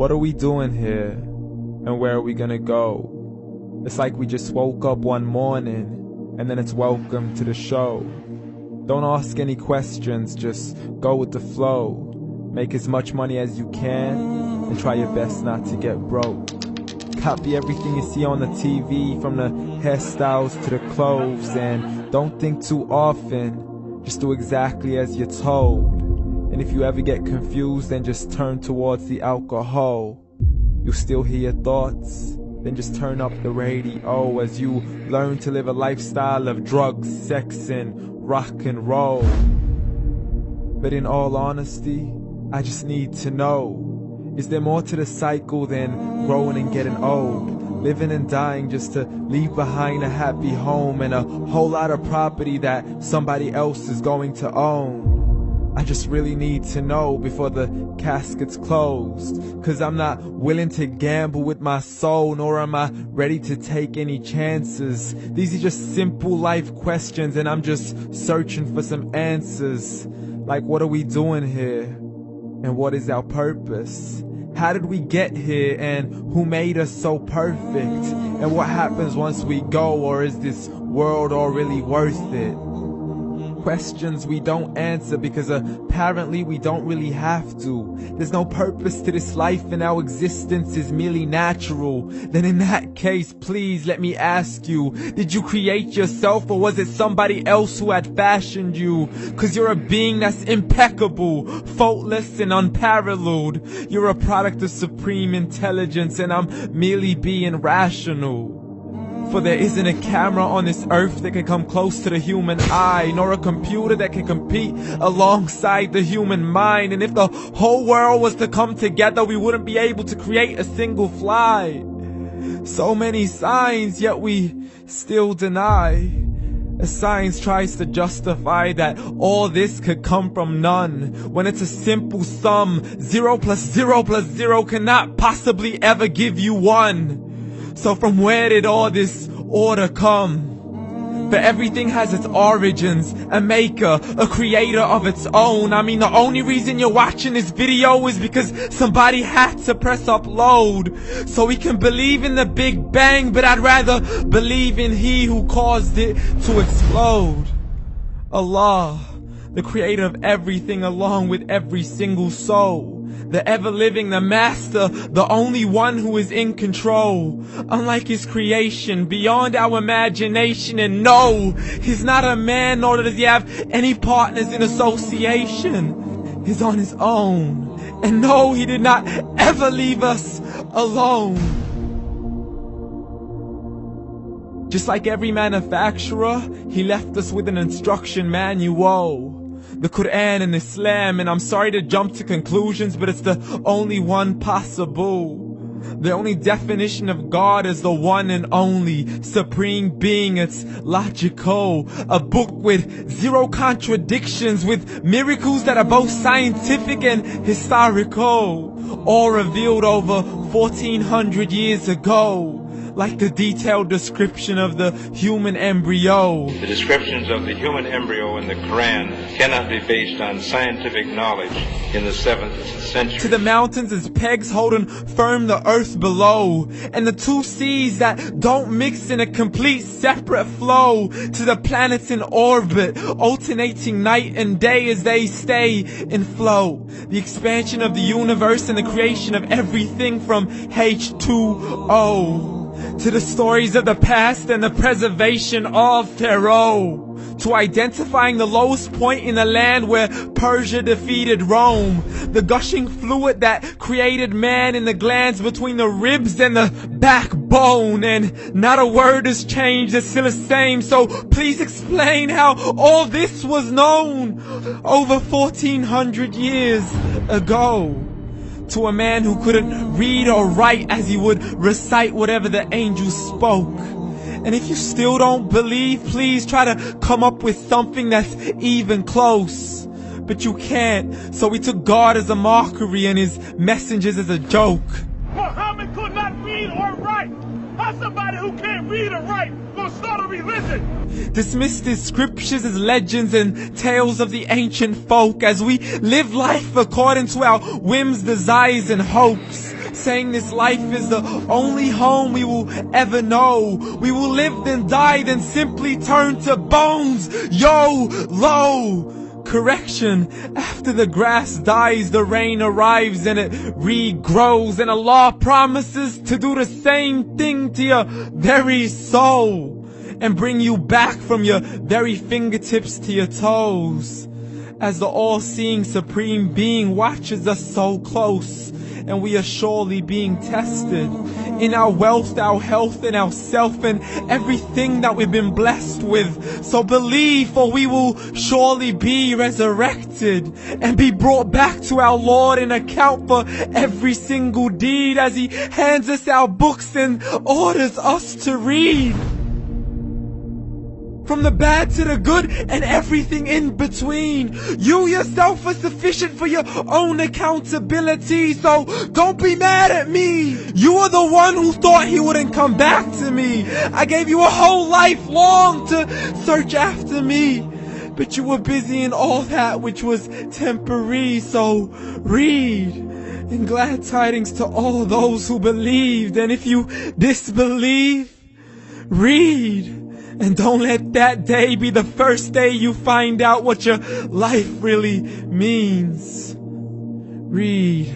What are we doing here? And where are we gonna go? It's like we just woke up one morning, and then it's welcome to the show. Don't ask any questions, just go with the flow. Make as much money as you can, and try your best not to get broke. Copy everything you see on the TV, from the hairstyles to the clothes, and don't think too often, just do exactly as you're told. And if you ever get confused, then just turn towards the alcohol. You still hear your thoughts? Then just turn up the radio as you learn to live a lifestyle of drugs, sex, and rock and roll. But in all honesty, I just need to know, is there more to the cycle than growing and getting old? Living and dying just to leave behind a happy home and a whole lot of property that somebody else is going to own. I just really need to know before the casket's closed, 'cause I'm not willing to gamble with my soul, nor am I ready to take any chances. These are just simple life questions, and I'm just searching for some answers. Like, what are we doing here? And what is our purpose? How did we get here, and who made us so perfect? And what happens once we go, or is this world all really worth it? Questions we don't answer because apparently we don't really have to. There's no purpose to this life and our existence is merely natural. Then in that case, please let me ask you, did you create yourself, or was it somebody else who had fashioned you? 'Cause you're a being that's impeccable, faultless and unparalleled. You're a product of supreme intelligence, and I'm merely being rational. For there isn't a camera on this earth that can come close to the human eye, nor a computer that can compete alongside the human mind. And if the whole world was to come together, we wouldn't be able to create a single fly. So many signs, yet we still deny. As science tries to justify that all this could come from none, when it's a simple sum. 0 plus 0 plus 0 cannot possibly ever give you 1. So from where did all this order come? For everything has its origins, a maker, a creator of its own. I mean, the only reason you're watching this video is because somebody had to press upload. So we can believe in the Big Bang, but I'd rather believe in He who caused it to explode. Allah, the creator of everything along with every single soul. The ever-living, the master, the only one who is in control. Unlike his creation, beyond our imagination. And no, he's not a man, nor does he have any partners in association. He's on his own. And no, he did not ever leave us alone. Just like every manufacturer, he left us with an instruction manual. The Quran and Islam, and I'm sorry to jump to conclusions, but it's the only one possible. The only definition of God is the one and only supreme being. It's logical, a book with 0 contradictions, with miracles that are both scientific and historical, all revealed over 1400 years ago. Like the detailed description of the human embryo. The descriptions of the human embryo in the Quran cannot be based on scientific knowledge in the 7th century. To the mountains as pegs holding firm the earth below, and the 2 seas that don't mix in a complete separate flow. To the planets in orbit, alternating night and day as they stay in flow. The expansion of the universe and the creation of everything from H2O. To the stories of the past and the preservation of Pharaoh. To identifying the lowest point in the land where Persia defeated Rome. The gushing fluid that created man in the glands between the ribs and the backbone. And not a word has changed, it's still the same. So please explain how all this was known over 1400 years ago. To a man who couldn't read or write, as he would recite whatever the angels spoke. And if you still don't believe, please try to come up with something that's even close. But you can't, so we took God as a mockery and his messengers as a joke. Muhammad could not read or write. How somebody who can't read or write gonna start a religion? Dismissed his scriptures as legends and tales of the ancient folk, as we live life according to our whims, desires, and hopes. saying this life is the only home we will ever know. We will live then die, then simply turn to bones. YOLO! Correction, after the grass dies, the rain arrives and it regrows, and Allah promises to do the same thing to your very soul and bring you back from your very fingertips to your toes, as the all-seeing supreme being watches us so close, and we are surely being tested in our wealth, our health, and our self, and everything that we've been blessed with. So believe, for we will surely be resurrected and be brought back to our Lord and account for every single deed, as He hands us our books and orders us to read. From the bad to the good and everything in between. You yourself are sufficient for your own accountability, so don't be mad at me. You are the one who thought He wouldn't come back to me. I gave you a whole life long to search after me, but you were busy in all that which was temporary. So read, and glad tidings to all those who believed. And if you disbelieve, read. And don't let that day be the first day you find out what your life really means. Read.